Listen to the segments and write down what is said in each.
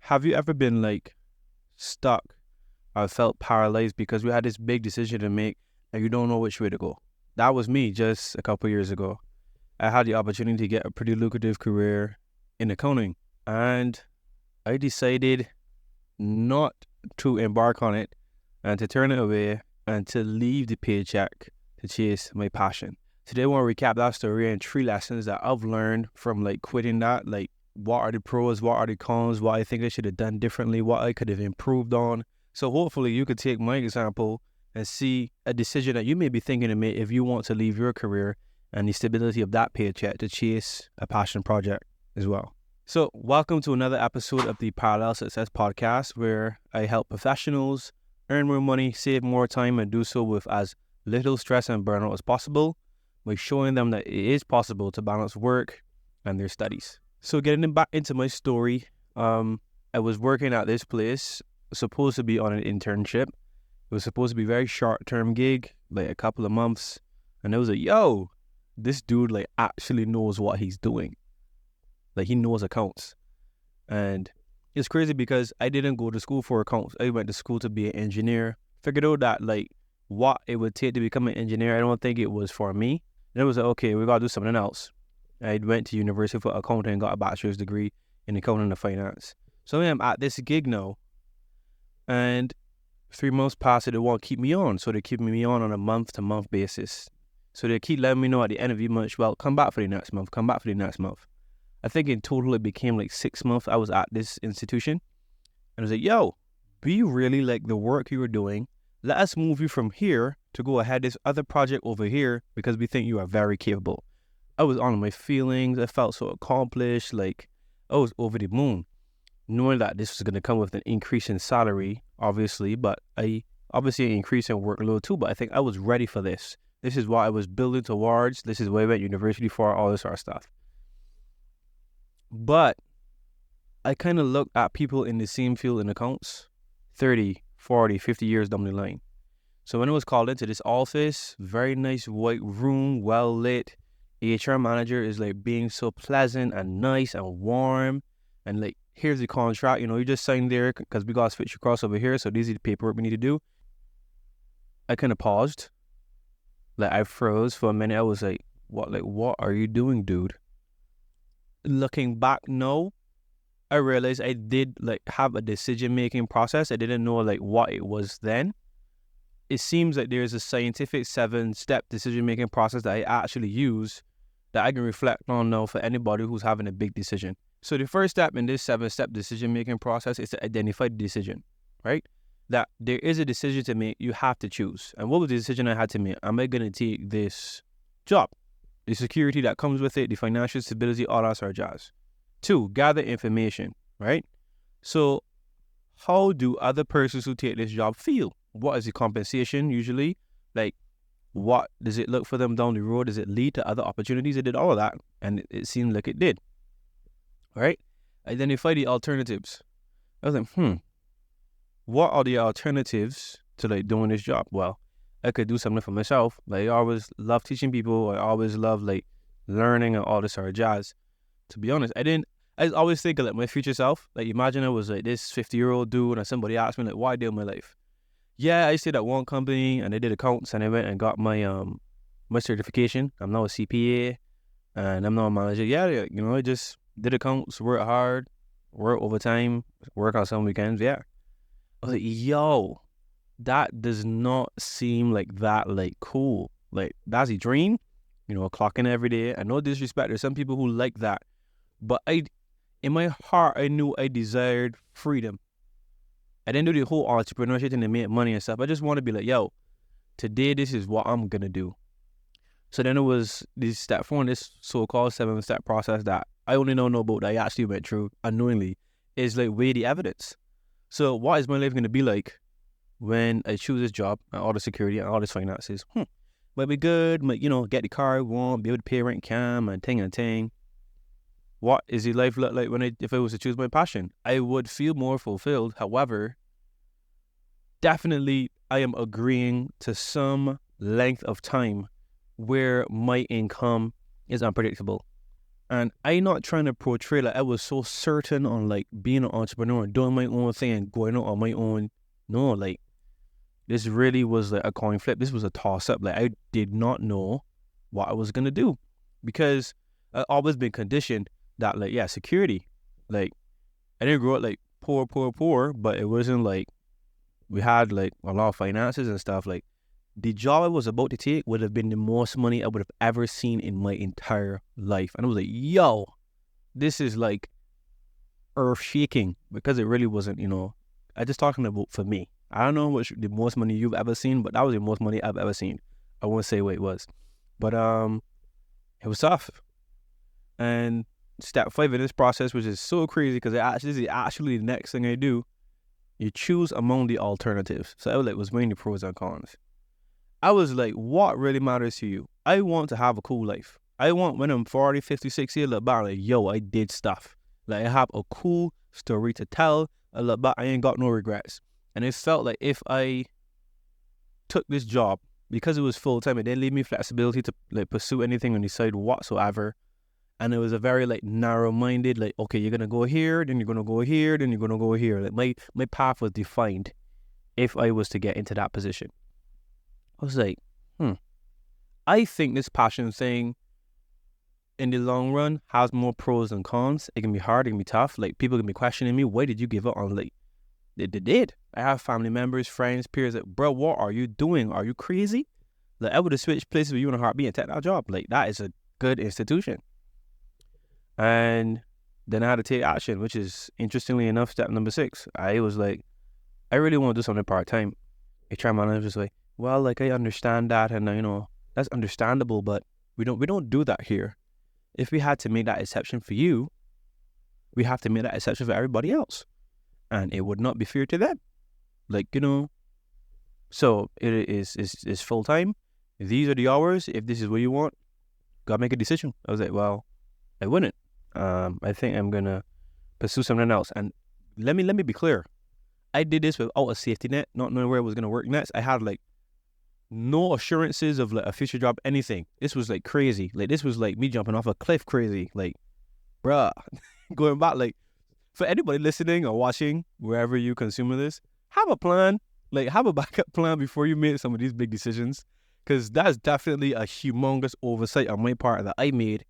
Have you ever been like stuck or felt paralyzed because we had this big decision to make and you don't know which way to go? That was me just a couple years ago. I had the opportunity to get a pretty lucrative career in accounting, and I decided not to embark on it and to turn it away and to leave the paycheck to chase my passion. Today I want to recap that story and 3 lessons that I've learned from like quitting that. Like, what are the pros, what are the cons, what I think I should have done differently, what I could have improved on. So hopefully you could take my example and see a decision that you may be thinking to make if you want to leave your career and the stability of that paycheck to chase a passion project as well. So welcome to another episode of the Parallel Success Podcast, where I help professionals earn more money, save more time, and do so with as little stress and burnout as possible by showing them that it is possible to balance work and their studies. So getting back into my story, I was working at this place, supposed to be on an internship. It was supposed to be a very short-term gig, like a couple of months. And I was like, yo, this dude like actually knows what he's doing. Like, he knows accounts. And it's crazy because I didn't go to school for accounts. I went to school to be an engineer. Figured out that like what it would take to become an engineer, I don't think it was for me. And I was like, okay, we gotta do something else. I went to university for accounting and got a bachelor's degree in accounting and finance. So I'm at this gig now, and 3 months passed, they won't keep me on. So they keep me on a month-to-month basis. So they keep letting me know at the end of each month, well, come back for the next month, come back for the next month. I think in total it became like 6 months I was at this institution. And I was like, yo, we really like the work you were doing. Let us move you from here to go ahead this other project over here because we think you are very capable. I was on my feelings. I felt so accomplished. Like, I was over the moon, knowing that this was going to come with an increase in salary, obviously, but an increase in workload too. But I think I was ready for this. This is what I was building towards. This is what I went to university for, all this sort of stuff. But I kind of looked at people in the same field in accounts 30, 40, 50 years down the line. So when I was called into this office, very nice white room, well lit, HR manager is like being so pleasant and nice and warm, and like, here's the contract, you just sign there because we got to switch across over here, so these are the paperwork we need to do. I kind of paused, like I froze for a minute. I was like, what are you doing, dude? Looking back now, I realized I did like have a decision-making process. I didn't know like what it was then. It seems like there's a scientific 7-step decision-making process that I actually use that I can reflect on now for anybody who's having a big decision. So the first step in this 7-step decision-making process is to identify the decision, right? That there is a decision to make, you have to choose. And what was the decision I had to make? Am I going to take this job? The security that comes with it, the financial stability, all that sort of jazz. 2, gather information, right? So how do other persons who take this job feel? What is the compensation usually? Like, what does it look for them down the road? Does it lead to other opportunities? It did all of that, and it seemed like it did. All right? Identify the alternatives. I was like, what are the alternatives to like doing this job? Well, I could do something for myself. Like, I always love teaching people. I always love like learning and all this sort of jazz. To be honest, I always think of like my future self. Like, imagine I was like this 50-year-old dude and somebody asked me like, what I did in my life. Yeah, I stayed at one company and I did accounts and I went and got my my certification. I'm now a CPA and I'm now a manager. Yeah, I just did accounts, work hard, work overtime, work on some weekends. Yeah. I was like, yo, that does not seem like that like cool. Like, that's a dream, clocking every day. And no disrespect, there's some people who like that. But in my heart, I knew I desired freedom. I didn't do the whole entrepreneurship thing to make money and stuff. I just want to be like, yo, today this is what I'm going to do. So then it was this step 4 in this so-called 7-step process that I only know about that I actually went through unknowingly is like weigh the evidence. So what is my life going to be like when I choose this job and all the security and all this finances? Might be good, might, get the car I want, be able to pay rent, cam, and ting. What is the life look like if I was to choose my passion? I would feel more fulfilled. However, definitely I am agreeing to some length of time where my income is unpredictable. And I not trying to portray like I was so certain on like being an entrepreneur and doing my own thing and going out on my own. No, like this really was like a coin flip. This was a toss up. Like I did not know what I was gonna do because I always been conditioned that like, yeah, security. Like I didn't grow up like poor, but it wasn't like we had like a lot of finances and stuff. Like the job I was about to take would have been the most money I would have ever seen in my entire life. And I was like, yo, this is like earth shaking because it really wasn't, I just talking about for me. I don't know what the most money you've ever seen, but that was the most money I've ever seen. I won't say what it was, but it was tough. And step 5 in this process, which is so crazy because this is actually the next thing I do. You choose among the alternatives. So I was weighing the pros and cons. I was like, what really matters to you? I want to have a cool life. I want when I'm 40, 50, 60, look back like, yo, I did stuff. Like I have a cool story to tell. I look back, I ain't got no regrets. And it felt like if I took this job, because it was full time, it didn't leave me flexibility to like pursue anything on the side whatsoever. And it was a very like narrow-minded, like, okay, you're gonna go here, then you're gonna go here, then you're gonna go here. Like my path was defined if I was to get into that position. I was like, I think this passion thing in the long run has more pros than cons. It can be hard, it can be tough. Like people can be questioning me, why did you give up on like they did? I have family members, friends, peers like, bro, what are you doing? Are you crazy? Like I would have switched places with you in a heartbeat and take that job. Like that is a good institution. And then I had to take action, which is interestingly enough, step number 6. I was like, I really want to do something part-time. HR manager was like, well, like I understand that, and that's understandable, but we don't do that here. If we had to make that exception for you, we have to make that exception for everybody else, and it would not be fair to them. Like so it is full time. These are the hours. If this is what you want, gotta make a decision. I was like, well, I wouldn't. I think I'm gonna pursue something else. And let me be clear. I did this without a safety net, not knowing where it was gonna work next. I had like no assurances of like a future job, anything. This was like crazy. Like this was like me jumping off a cliff crazy. Like, bruh, going back, like for anybody listening or watching, wherever you consume this, have a plan. Like have a backup plan before you make some of these big decisions. Cause that's definitely a humongous oversight on my part that I made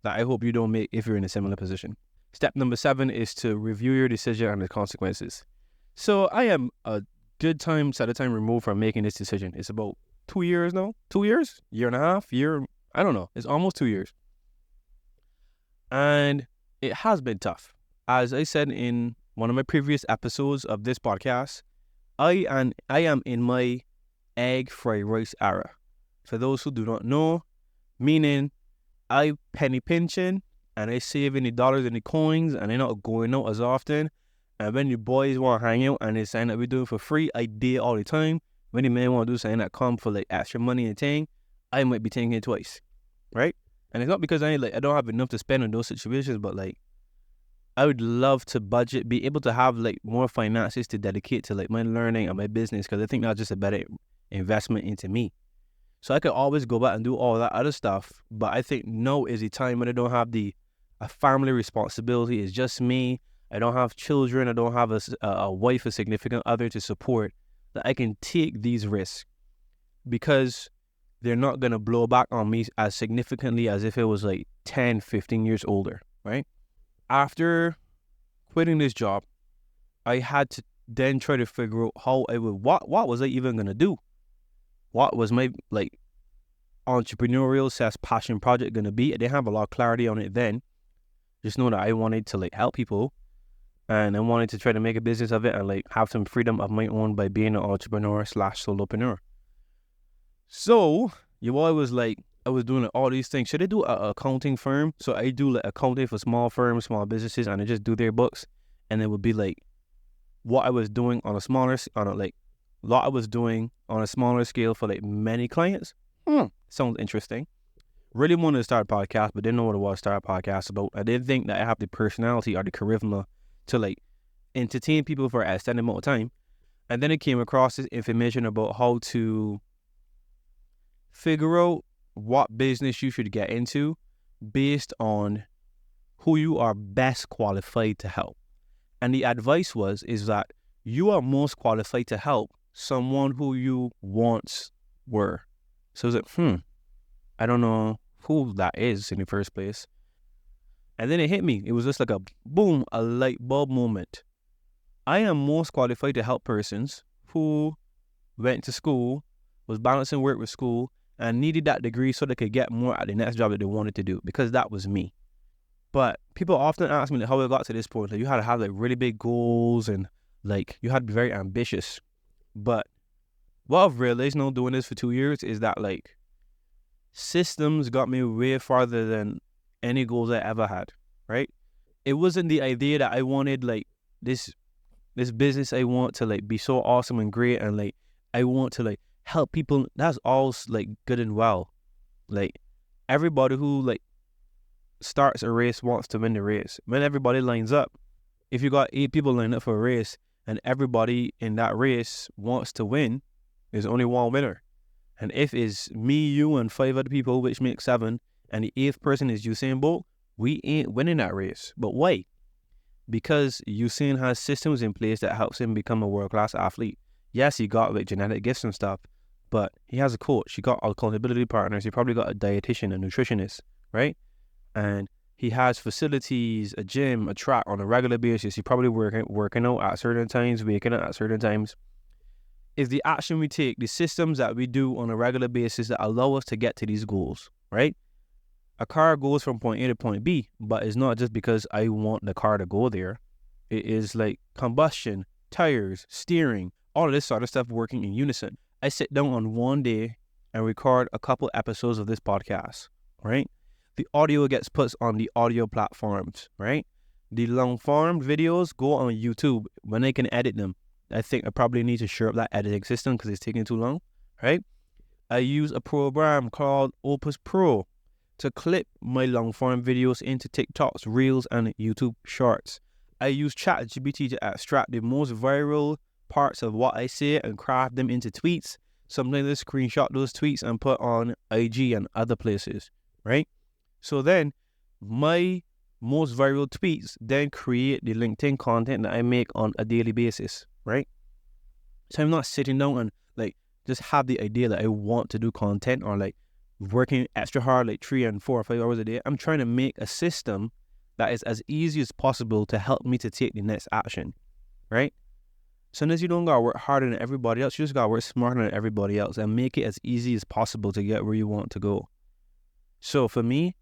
that I hope you don't make if you're in a similar position. Step number 7 is to review your decision and the consequences. So I am a good time removed from making this decision. It's about 2 years now. 2 years? Year and a half? I don't know. It's almost 2 years. And it has been tough. As I said in one of my previous episodes of this podcast, I am in my egg fried rice era. For those who do not know, meaning I penny pinching and I save any dollars and the coins and they're not going out as often. And when the boys want to hang out and they saying that we do it for free, I did all the time. When the men want to do something that come for like extra money and thing, I might be thinking it twice, right? And it's not because I don't have enough to spend on those situations, but like I would love to budget, be able to have like more finances to dedicate to like my learning and my business, because I think that's just a better investment into me. So I could always go back and do all that other stuff, but I think now is the time when I don't have a family responsibility. It's just me. I don't have children. I don't have a wife, a significant other to support, that I can take these risks because they're not going to blow back on me as significantly as if it was like 10, 15 years older, right? After quitting this job, I had to then try to figure out how I would, what was I even going to do? What was my like entrepreneurial / passion project going to be? I didn't have a lot of clarity on it then. Just know that I wanted to like help people, and I wanted to try to make a business of it and like have some freedom of my own by being an entrepreneur / solopreneur. So I was like, I was doing like all these things. Should I do an accounting firm? So I do like accounting for small firms, small businesses, and I just do their books, and it would be like what I was doing on a smaller scale for like many clients. Sounds interesting. Really wanted to start a podcast, but didn't know what it was to start a podcast about. I didn't think that I have the personality or the charisma to like entertain people for an extended amount of time. And then I came across this information about how to figure out what business you should get into based on who you are best qualified to help. And the advice is that you are most qualified to help someone who you once were. So it's like, I don't know who that is in the first place. And then it hit me. It was just like a boom, a light bulb moment. I am most qualified to help persons who went to school, was balancing work with school, and needed that degree so they could get more at the next job that they wanted to do, because that was me. But people often ask me like, how I got to this point. Like, you had to have like really big goals and like you had to be very ambitious. But what I've realized now doing this for 2 years is that like systems got me way farther than any goals I ever had, right? It wasn't the idea that I wanted like this business I want to like be so awesome and great and like I want to like help people. That's all like good and well. Like everybody who like starts a race wants to win the race. When everybody lines up, if you got 8 people lined up for a race and everybody in that race wants to win, there's only one winner. And if it's me, you, and 5 other people, which makes 7, and the 8th person is Usain Bolt, we ain't winning that race. But why? Because Usain has systems in place that helps him become a world-class athlete. Yes, he got like genetic gifts and stuff, but he has a coach, he got accountability partners, he probably got a dietitian, a nutritionist, right? And he has facilities, a gym, a track on a regular basis. He probably working out at certain times, waking up at certain times. Is the action we take, the systems that we do on a regular basis that allow us to get to these goals, right? A car goes from point A to point B, but it's not just because I want the car to go there. It is like combustion, tires, steering, all of this sort of stuff working in unison. I sit down on one day and record a couple episodes of this podcast, right? The audio gets put on the audio platforms, right? The long form videos go on YouTube when I can edit them. I think I probably need to share up that editing system because it's taking too long, right? I use a program called Opus Pro to clip my long form videos into TikToks, Reels, and YouTube Shorts. I use ChatGPT to extract the most viral parts of what I say and craft them into tweets. Sometimes I screenshot those tweets and put on IG and other places, right? So then my most viral tweets then create the LinkedIn content that I make on a daily basis, right? So I'm not sitting down and like just have the idea that I want to do content or like working extra hard like 3 and 4 or 5 hours a day. I'm trying to make a system that is as easy as possible to help me to take the next action, right? Sometimes you don't gotta work harder than everybody else. You just gotta work smarter than everybody else and make it as easy as possible to get where you want to go. So for me,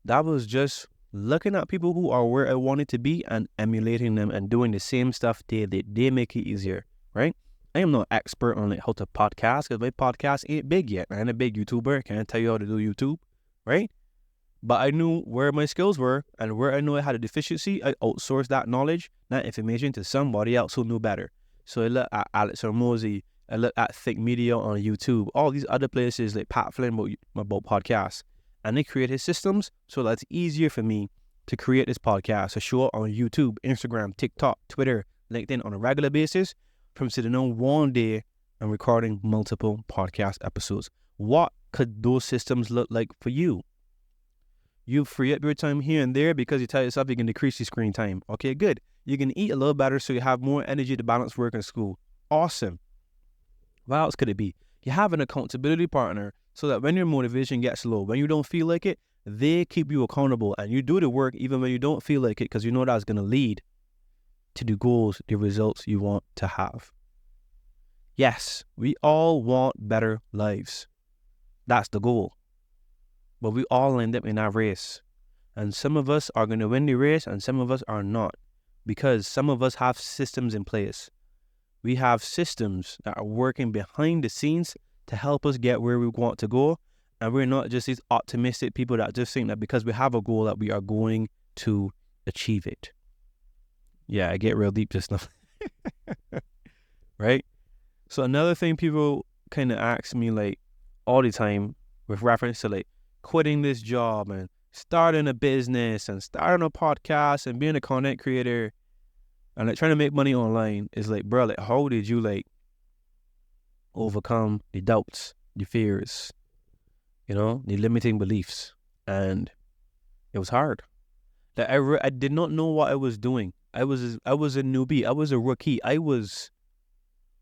that was just looking at people who are where I wanted to be and emulating them and doing the same stuff they make it easier, right? I am not expert on like how to podcast because my podcast ain't big yet. I ain't a big YouTuber. I can't tell you how to do YouTube, right? But I knew where my skills were and where I knew I had a deficiency. I outsourced that knowledge, that information to somebody else who knew better. So I looked at Alex Hormozy, I looked at Think Media on YouTube, all these other places like Pat Flynn about podcasts. And they created systems so that it's easier for me to create this podcast, to show up on YouTube, Instagram, TikTok, Twitter, LinkedIn on a regular basis, from sitting down one day and recording multiple podcast episodes. What could those systems look like for you? You free up your time here and there because you tell yourself you can decrease your screen time. Okay, good. You can eat a little better so you have more energy to balance work and school. Awesome. What else could it be? You have an accountability partner so that when your motivation gets low, when you don't feel like it, they keep you accountable and you do the work even when you don't feel like it because you know that's going to lead to the goals, the results you want to have. Yes, we all want better lives. That's the goal. But we all end up in that race. And some of us are going to win the race and some of us are not because some of us have systems in place. We have systems that are working behind the scenes to help us get where we want to go. And we're not just these optimistic people that just think that because we have a goal that we are going to achieve it. Yeah, I get real deep just now. Right? So another thing people kind of ask me like all the time with reference to like quitting this job and starting a business and starting a podcast and being a content creator and like trying to make money online is like, bro, like how did you like overcome the doubts, the fears, you know, the limiting beliefs? And it was hard. that I did not know what I was doing. I was a newbie. I was a rookie. I was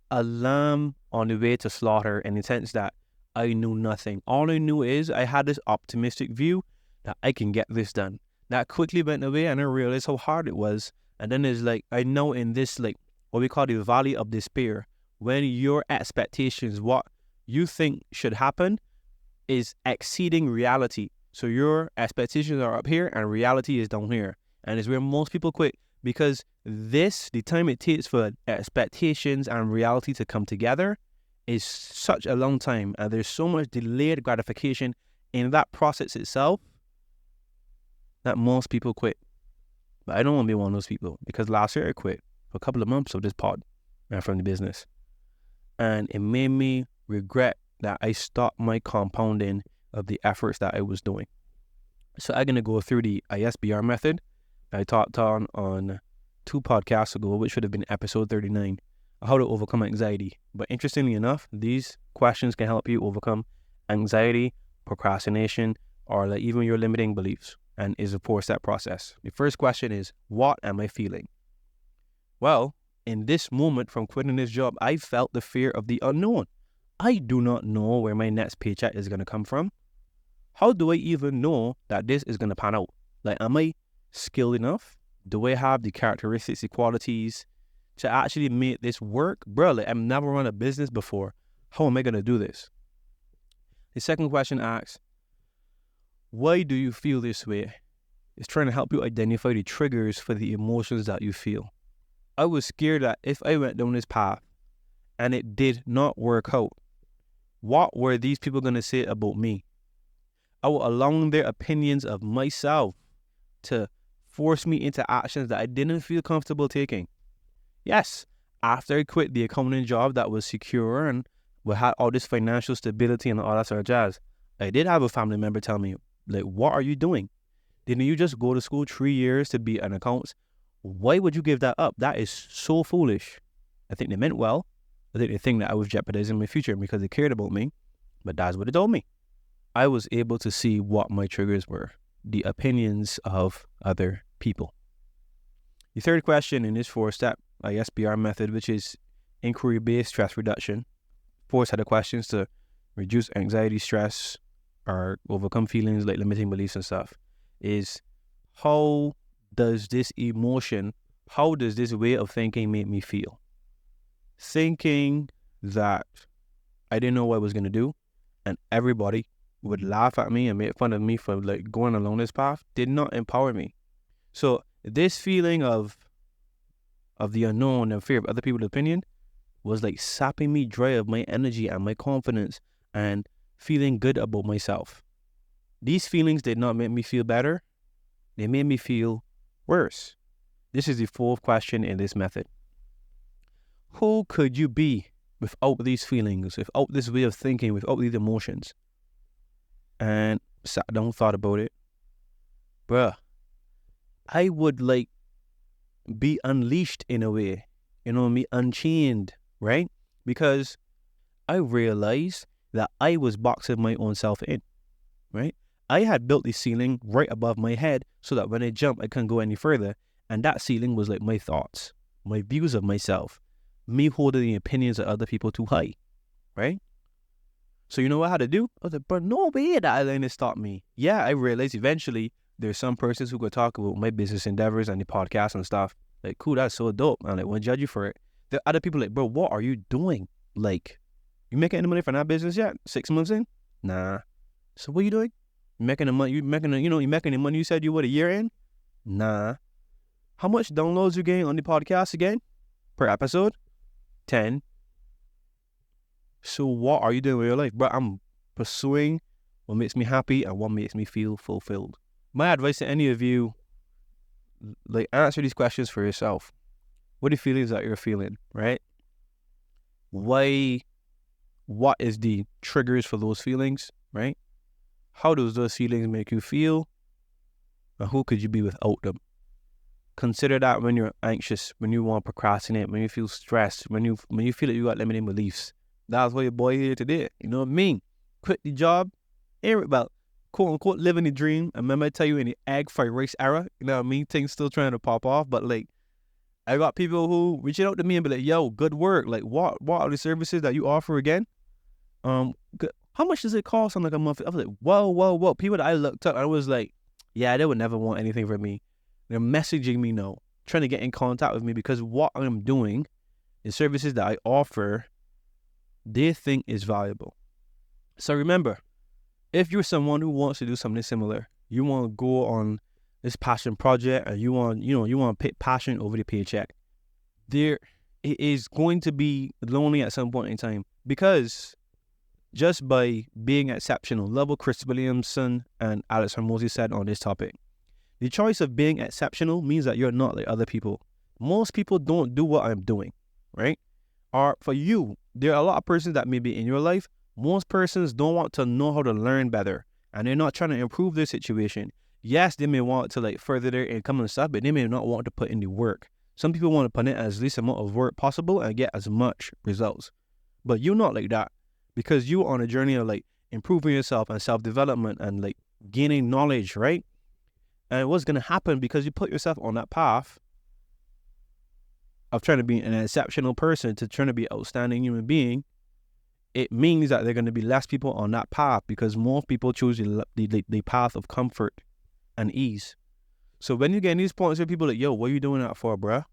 a lamb on the way to slaughter, in the sense that I knew nothing. All I knew is I had this optimistic view that I can get this done. That quickly went away, and I realized how hard it was. And then there's like, I know in this, like, what we call the valley of despair, when your expectations, what you think should happen, is exceeding reality. So your expectations are up here and reality is down here. And it's where most people quit, because the time it takes for expectations and reality to come together is such a long time. And there's so much delayed gratification in that process itself that most people quit. But I don't want to be one of those people, because last year I quit for a couple of months of this pod and from the business. And it made me regret that I stopped my compounding of the efforts that I was doing. So I'm going to go through the ISBR method I talked on 2 podcasts ago, which should have been episode 39, how to overcome anxiety. But interestingly enough, these questions can help you overcome anxiety, procrastination, or like even your limiting beliefs, and is a 4-step process. The first question is, what am I feeling? Well, in this moment from quitting this job, I felt the fear of the unknown. I do not know where my next paycheck is going to come from. How do I even know that this is going to pan out? Like, am I skilled enough? Do I have the characteristics, the qualities to actually make this work? Bro, like, I've never run a business before. How am I going to do this? The second question asks, why do you feel this way? It's trying to help you identify the triggers for the emotions that you feel. I was scared that if I went down this path and it did not work out, what were these people going to say about me? I would allow their opinions of myself to force me into actions that I didn't feel comfortable taking. Yes, after I quit the accounting job that was secure and we had all this financial stability and all that sort of jazz, I did have a family member tell me, like, what are you doing? Didn't you just go to school 3 years to be an accountant? Why would you give that up? That is so foolish. I think they meant well. I think they think that I was jeopardizing my future because they cared about me. But that's what they told me. I was able to see what my triggers were. The opinions of other people. The third question in this 4-step ISBR method, which is inquiry-based stress reduction, 4 set of questions to reduce anxiety, stress, or overcome feelings like limiting beliefs and stuff, is how does this way of thinking make me feel? Thinking that I didn't know what I was going to do and everybody would laugh at me and make fun of me for like going along this path did not empower me. So this feeling of the unknown and fear of other people's opinion was like sapping me dry of my energy and my confidence and feeling good about myself. These feelings did not make me feel better. They made me feel worse. This is the 4th question in this method. Who could you be without these feelings, without this way of thinking, without these emotions? And sat down, thought about it. Bruh, I would like be unleashed in a way, me unchained, right? Because I realized that I was boxing my own self in, right? I had built the ceiling right above my head so that when I jump, I couldn't go any further. And that ceiling was like my thoughts, my views of myself, me holding the opinions of other people too high, right? So you know what I had to do? I was like, but no way that Elena stopped me. Yeah, I realized eventually there's some persons who could talk about my business endeavors and the podcast and stuff. Like, cool, that's so dope. And I won't judge you for it. There are other people like, bro, what are you doing? Like, you making any money from that business yet? 6 months in? Nah. So what are you doing? You making the money you said you would a year in? Nah. How much downloads you getting on the podcast again? Per episode? 10. So what are you doing with your life? Bro, I'm pursuing what makes me happy and what makes me feel fulfilled. My advice to any of you, like, answer these questions for yourself. What are the feelings that you're feeling, right? Why? What is the triggers for those feelings, right? How does those feelings make you feel? And who could you be without them? Consider that when you're anxious, when you want to procrastinate, when you feel stressed, when you feel that you got limiting beliefs. That's why your boy here today. You know what I mean? Quit the job. Well, quote unquote living the dream. And remember I tell you in the egg fried rice era, you know what I mean? Things still trying to pop off, but like I got people who reach out to me and be like, yo, good work. Like what are the services that you offer again? How much does it cost on like a month? I was like, whoa. People that I looked up, I was like, yeah, they would never want anything from me. They're messaging me now, trying to get in contact with me because what I'm doing, the services that I offer, they think is valuable. So remember, if you're someone who wants to do something similar, you want to go on this passion project and you want to pick passion over the paycheck, there it is going to be lonely at some point in time because just by being exceptional, love what Chris Williamson and Alex Hormozy said on this topic. The choice of being exceptional means that you're not like other people. Most people don't do what I'm doing, right? Or for you, there are a lot of persons that may be in your life. Most persons don't want to know how to learn better and they're not trying to improve their situation. Yes, they may want to like further their income and stuff, but they may not want to put in the work. Some people want to put in as least amount of work possible and get as much results. But you're not like that because you're on a journey of like improving yourself and self-development and like gaining knowledge, right? And what's going to happen because you put yourself on that path of trying to be an exceptional person to trying to be an outstanding human being, it means that there are going to be less people on that path because more people choose the path of comfort and ease. So when you get in these points where people are like, yo, what are you doing that for, bruh?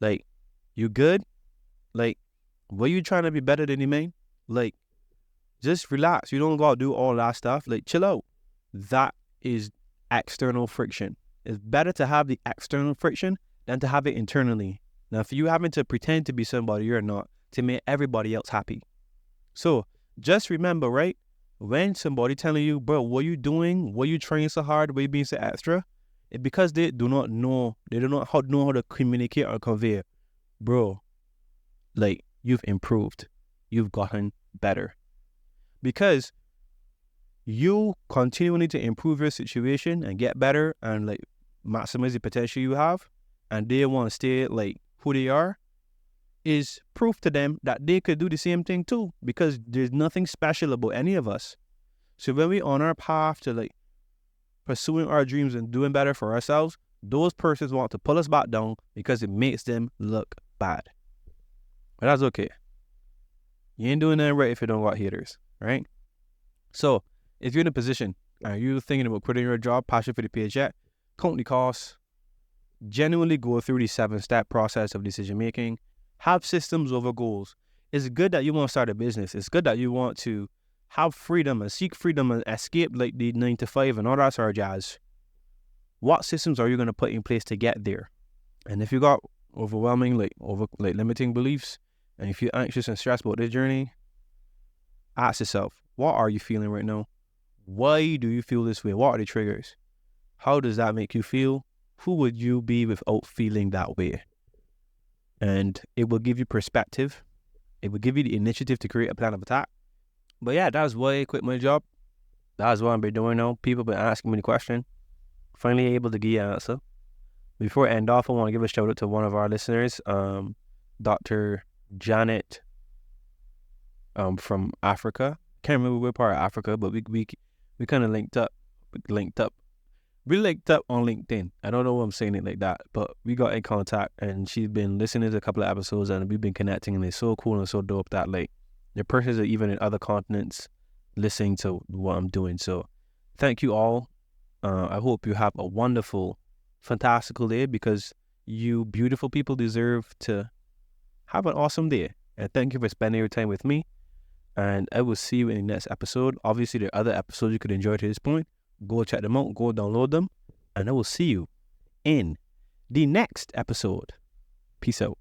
Like, you good? Like, what are you trying to be better than you, man? Like, just relax. You don't gotta do all that stuff. Like, chill out. That is external friction. It's better to have the external friction than to have it internally. Now, if you having to pretend to be somebody you're not to make everybody else happy. So, just remember, right? When somebody telling you, bro, what you doing? What you trying so hard? Why you being so extra? It's because they do not know. They do not know how to communicate or convey. Bro, like, you've improved. You've gotten better. Because you continually to improve your situation and get better and like maximize the potential you have, and they want to stay like who they are, is proof to them that they could do the same thing too, because there's nothing special about any of us. So when we're on our path to like pursuing our dreams and doing better for ourselves, those persons want to pull us back down because it makes them look bad. But that's okay. You ain't doing nothing right if you don't got haters, right? So if you're in a position and you're thinking about quitting your job, passion for the paycheck, count the costs, genuinely go through the 7-step process of decision making, have systems over goals. It's good that you want to start a business. It's good that you want to have freedom and seek freedom and escape like the 9 to 5 and all that sort of jazz. What systems are you going to put in place to get there? And if you got overwhelming limiting beliefs, and if you're anxious and stressed about this journey, ask yourself, what are you feeling right now? Why do you feel this way? What are the triggers? How does that make you feel? Who would you be without feeling that way? And it will give you perspective. It will give you the initiative to create a plan of attack. But yeah, that's why I quit my job. That's what I've been doing now. People have been asking me the question. Finally able to give you an answer. Before I end off, I want to give a shout out to one of our listeners, Dr. Janet from Africa. Can't remember what part of Africa, but we kind of linked up. We linked up on LinkedIn. I don't know why I'm saying it like that, but we got in contact and she's been listening to a couple of episodes and we've been connecting, and it's so cool and so dope that like the persons are even in other continents listening to what I'm doing. So thank you all. I hope you have a wonderful, fantastical day, because you beautiful people deserve to have an awesome day. And thank you for spending your time with me. And I will see you in the next episode. Obviously, there are other episodes you could enjoy to this point. Go check them out. Go download them. And I will see you in the next episode. Peace out.